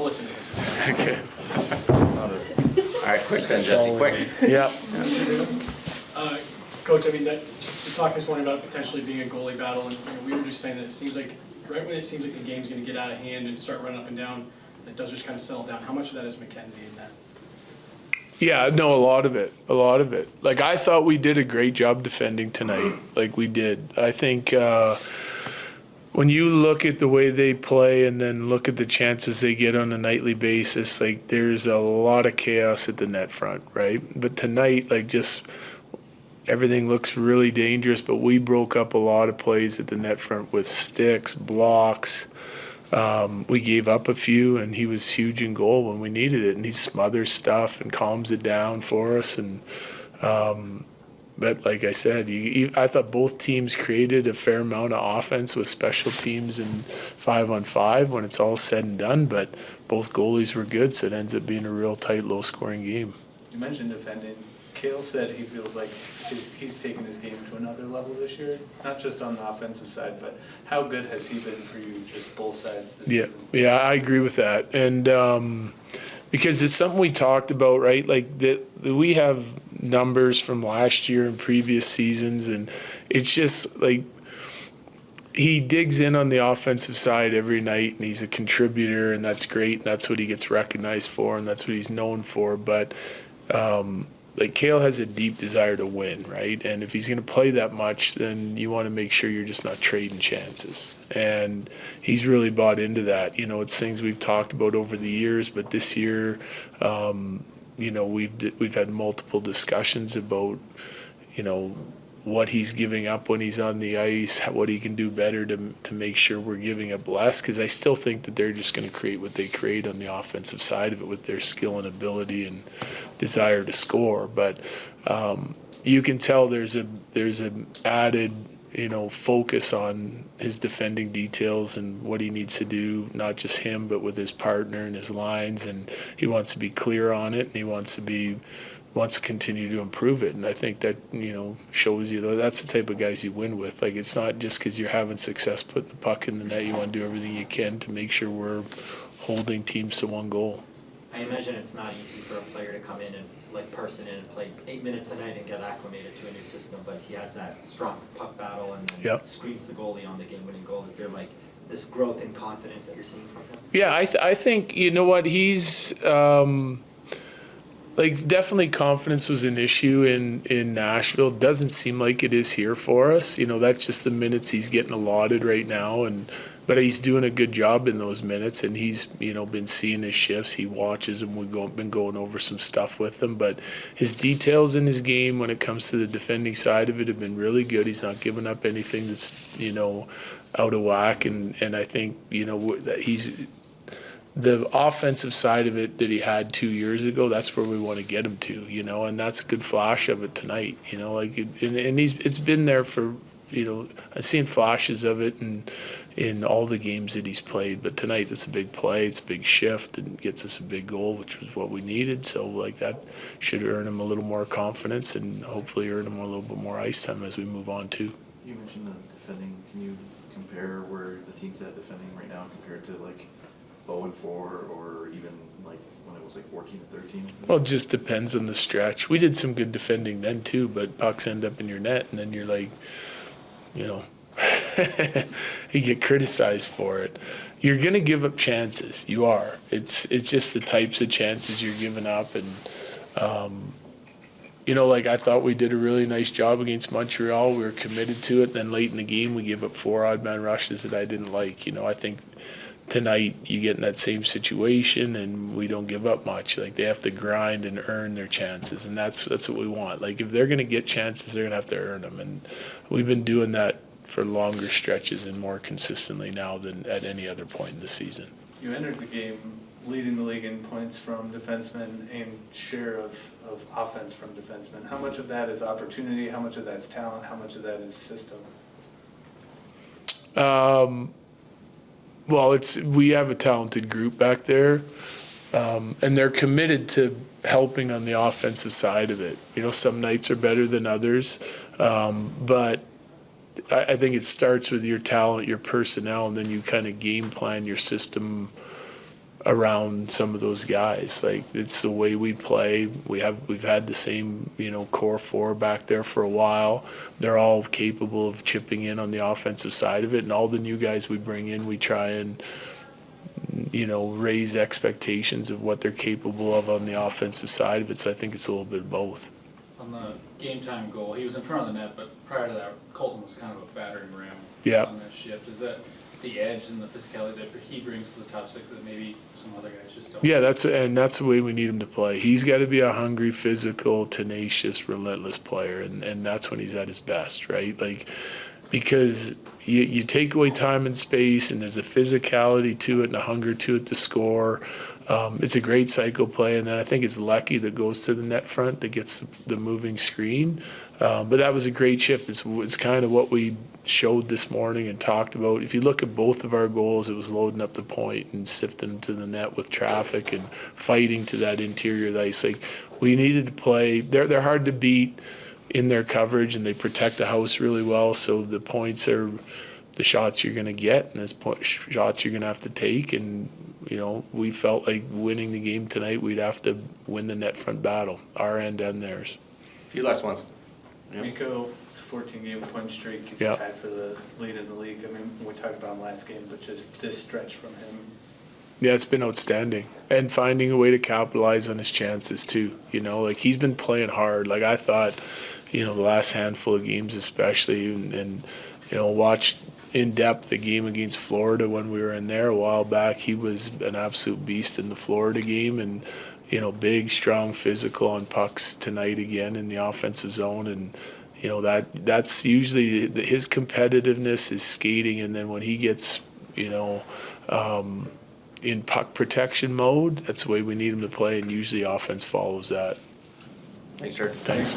listen to him. Okay. All right, quick then, Jesse, quick. Yeah. Coach, I mean, you talked this morning about potentially being a goalie battle, and we were just saying that it seems like right when it seems like the game's going to get out of hand and start running up and down, it does just kind of settle down. How much of that is Mackenzie in that? Yeah, no, a lot of it. Like, I thought we did a great job defending tonight. Like, we did. I think when you look at the way they play and then look at the chances they get on a nightly basis, like, there's a lot of chaos at the net front, right? But tonight, like, just everything looks really dangerous, but we broke up a lot of plays at the net front with sticks, blocks. We gave up a few, and he was huge in goal when we needed it, and he smothers stuff and calms it down for us. And but like I said, I thought both teams created a fair amount of offense with special teams and 5-on-5 when it's all said and done, but both goalies were good, so it ends up being a real tight, low-scoring game. You mentioned defending. Cale said he feels like he's taken his game to another level this year, not just on the offensive side, but how good has he been for you, just both sides this season? Yeah, I agree with that. And because it's something we talked about, right? Like, we have numbers from last year and previous seasons, and it's just like he digs in on the offensive side every night, and he's a contributor, and that's great, and that's what he gets recognized for, and that's what he's known for. But like, Cale has a deep desire to win, right? And if he's going to play that much, then you want to make sure you're just not trading chances. And he's really bought into that. You know, it's things we've talked about over the years, but this year, you know, we've had multiple discussions about, you know, what he's giving up when he's on the ice, what he can do better to make sure we're giving up less, because I still think that they're just going to create what they create on the offensive side of it with their skill and ability and desire to score. But you can tell there's an added, you know, focus on his defending details and what he needs to do, not just him, but with his partner and his lines, and he wants to be clear on it, and he wants to continue to improve it. And I think that, you know, shows you, though, that's the type of guys you win with. Like, it's not just because you're having success putting the puck in the net. You want to do everything you can to make sure we're holding teams to one goal. I imagine it's not easy for a player to come in and like person in and play 8 minutes a night and get acclimated to a new system, but he has that strong puck battle and then screens the goalie on the game-winning goal. Is there like this growth in confidence that you're seeing from him? Yeah, I think, you know what, he's like, definitely confidence was an issue in Nashville. Doesn't seem like it is here for us. You know, that's just the minutes he's getting allotted right now, but he's doing a good job in those minutes, and he's, you know, been seeing his shifts. He watches them. We've been going over some stuff with him, but his details in his game when it comes to the defending side of it have been really good. He's not giving up anything that's, you know, out of whack, and I think, you know, that he's the offensive side of it that he had 2 years ago. That's where we want to get him to, you know, and that's a good flash of it tonight, you know, like, and it's been there for, you know, I've seen flashes of it in all the games that he's played, but tonight it's a big play, it's a big shift, and gets us a big goal, which was what we needed. So, like, that should earn him a little more confidence and hopefully earn him a little bit more ice time as we move on too. You mentioned the defending. Can you compare where the team's at defending right now compared to like 0-4 or even like when it was like 14-13? Well, it just depends on the stretch. We did some good defending then too, but pucks end up in your net, and then you're like, you know, you get criticized for it. You're going to give up chances. You are. It's just the types of chances you're giving up. And, you know, like, I thought we did a really nice job against Montreal. We were committed to it. Then late in the game, we gave up 4 odd man rushes that I didn't like. You know, I think tonight you get in that same situation and we don't give up much. Like, they have to grind and earn their chances, and that's what we want. Like, if they're going to get chances, they're going to have to earn them, and we've been doing that for longer stretches and more consistently now than at any other point in the season. You entered the game leading the league in points from defensemen and share of offense from defensemen. How much of that is opportunity? How much of that's talent? How much of that is system? Well, we have a talented group back there, and they're committed to helping on the offensive side of it. You know, some nights are better than others, but I think it starts with your talent, your personnel, and then you kind of game plan your system around some of those guys. Like, it's the way we play. We've had the same, core four back there for a while. They're all capable of chipping in on the offensive side of it, and all the new guys we bring in, we try and raise expectations of what they're capable of on the offensive side of it. So I think it's a little bit of both. On the game time goal, he was in front of the net, but prior to that, Colton was kind of a battering ram Yeah. on that shift. Is that the edge and the physicality that he brings to the top six that maybe some other guys just don't? Yeah, that's the way we need him to play. He's got to be a hungry, physical, tenacious, relentless player, and that's when he's at his best, right? Like, because you take away time and space, and there's a physicality to it and a hunger to it to score. It's a great cycle play, and then I think it's Lecky that goes to the net front that gets the moving screen. But that was a great shift. It's kind of what we showed this morning and talked about. If you look at both of our goals, it was loading up the point and sifting to the net with traffic and fighting to that interior of the ice. Like, we needed to play. They're hard to beat in their coverage, and they protect the house really well. So the points are the shots you're going to get, and the shots you're going to have to take. And we felt like winning the game tonight, we'd have to win the net front battle, our end and theirs. A few last ones. Yep. Miko, 14-game point streak, he's Yeah. tied for the lead in the league. I mean, we talked about him last game, but just this stretch from him. Yeah, it's been outstanding. And finding a way to capitalize on his chances too. Like, he's been playing hard. Like, I thought, the last handful of games especially, and watched in depth the game against Florida when we were in there a while back. He was an absolute beast in the Florida game, and big, strong, physical on pucks tonight again in the offensive zone. And that's usually his competitiveness, his skating, and then when he gets in puck protection mode, that's the way we need him to play, and usually offense follows that. Thanks, sir. Thanks.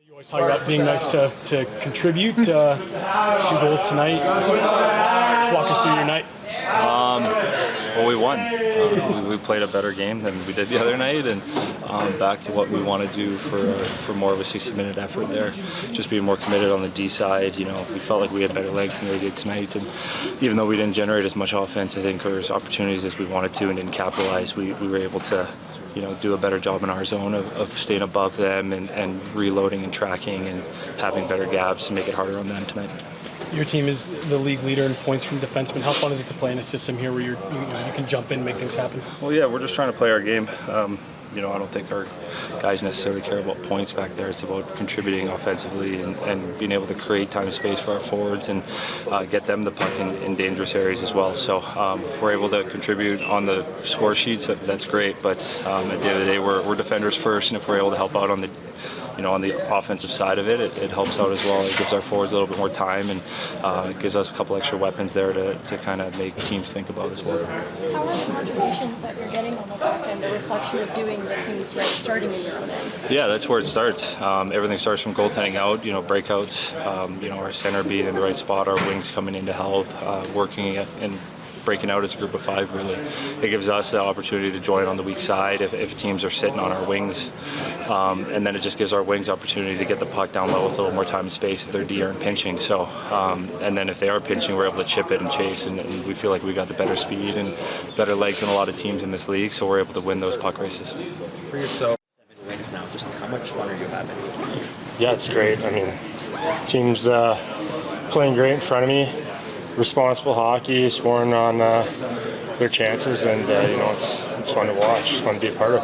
You always talk about being nice to contribute. 2 goals tonight. Walk us through your night. Well, we won. We played a better game than we did the other night, and back to what we want to do for more of a 60-minute effort there. Just being more committed on the D side. We felt like we had better legs than they did tonight, and even though we didn't generate as much offense, I think there was opportunities as we wanted to and didn't capitalize. We were able to do a better job in our zone of staying above them and reloading and tracking and having better gaps to make it harder on them tonight. Your team is the league leader in points from defensemen. How fun is it to play in a system here where you can jump in and make things happen? Well, yeah, we're just trying to play our game. I don't think our guys necessarily care about points back there. It's about contributing offensively and being able to create time and space for our forwards and get them the puck in dangerous areas as well. So if we're able to contribute on the score sheets, that's great. But at the end of the day, we're defenders first, and if we're able to help out on the offensive side of it, it helps out as well. It gives our forwards a little bit more time, and it gives us a couple extra weapons there to kind of make teams think about as well. How are the contributions that you're getting on the back end a reflection of doing the things right, starting in your own end? Yeah, that's where it starts. Everything starts from goaltending out, breakouts, our center being in the right spot, our wings coming in to help, working and breaking out as a group of five, really. It gives us the opportunity to join on the weak side if teams are sitting on our wings. And then it just gives our wings opportunity to get the puck down low with a little more time and space if their D aren't pinching. So, and then if they are pinching, we're able to chip it and chase, and we feel like we got the better speed and better legs than a lot of teams in this league, so we're able to win those puck races. For yourself, 7 wins now, just how much fun are you having? Yeah, it's great. I mean, team's playing great in front of me. Responsible hockey, scoring on their chances, and it's fun to watch. It's fun to be a part of.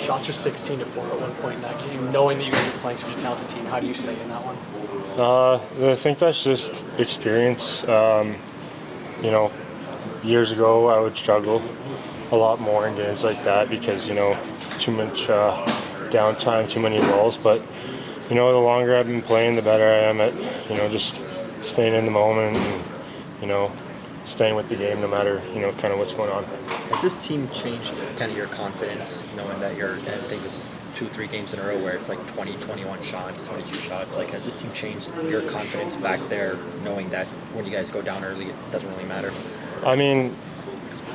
Shots are 16-4 at one point in that game. Knowing that you guys are playing such a talented team, how do you stay in that one? I think that's just experience. Years ago I would struggle a lot more in games like that because too much downtime, too many lulls. But the longer I've been playing, the better I am at just staying in the moment and staying with the game no matter kind of what's going on. Has this team changed kind of your confidence, knowing that I think this is 2-3 games in a row where it's like 20, 21 shots, 22 shots? Like, has this team changed your confidence back there, knowing that when you guys go down early, it doesn't really matter? I mean,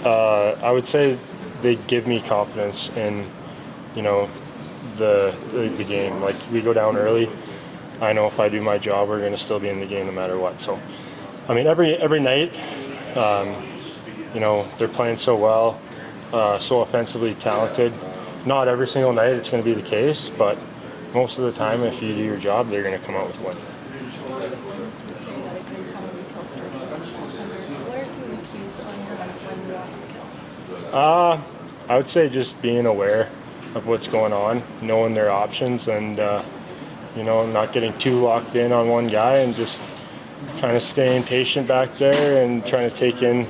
I would say they give me confidence in the game. Like, we go down early, I know if I do my job, we're going to still be in the game no matter what. So I mean, every night, you know, they're playing so well, so offensively talented. Not every single night it's going to be the case, but most of the time, if you do your job, they're going to come out with a win. What are some of the keys on when you're on the kill? I would say just being aware of what's going on, knowing their options, and you know, not getting too locked in on one guy, and just kind of staying patient back there and trying to take in,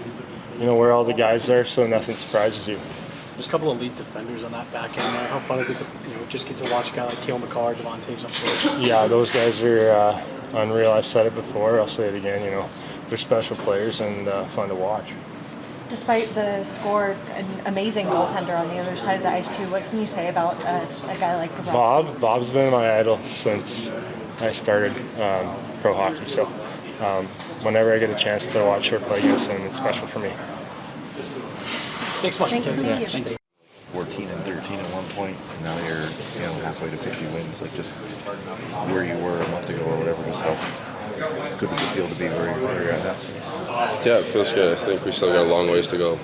you know, where all the guys are, so nothing surprises you. There's a couple of elite defenders on that back end there. How fun is it to just get to watch a guy like Cale Makar, Devon Toews up close? Yeah, those guys are unreal. I've said it before. I'll say it again. You know, they're special players and fun to watch. Despite the score, an amazing goaltender on the other side of the ice too. What can you say about a guy like Bobrovsky? Bob's been my idol since I started pro hockey. So whenever I get a chance to watch her play against him, it's special for me. Thanks so much, Thanks. Mackenzie. 14 and 13 at one point, and now you're halfway to 50 wins. Like just where you were a month ago or whatever, just how good does it feel to be where you're at now? Yeah, it feels good. I think we still got a long ways to go.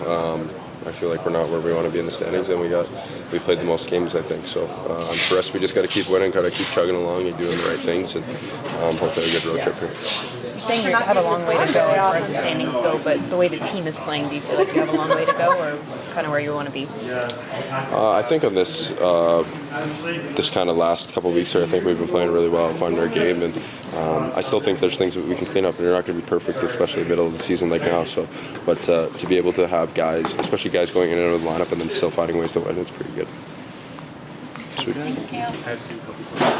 I feel like we're not where we want to be in the standings, and we played the most games, I think. So for us, we just got to keep winning, got to keep chugging along and doing the right things, and hopefully a good road trip here. You're saying you have a long way to go as far as the standings go, but the way the team is playing, do you feel like you have a long way to go, or kind of where you want to be? I think on this this kind of last couple of weeks here, I think we've been playing really well, finding our game, and I still think there's things that we can clean up, and you're not going to be perfect, especially in the middle of the season like now. So, but to be able to have guys, especially guys going in and out of the lineup, and then still finding ways to win, it's pretty good. Sweet. Thanks, Cale.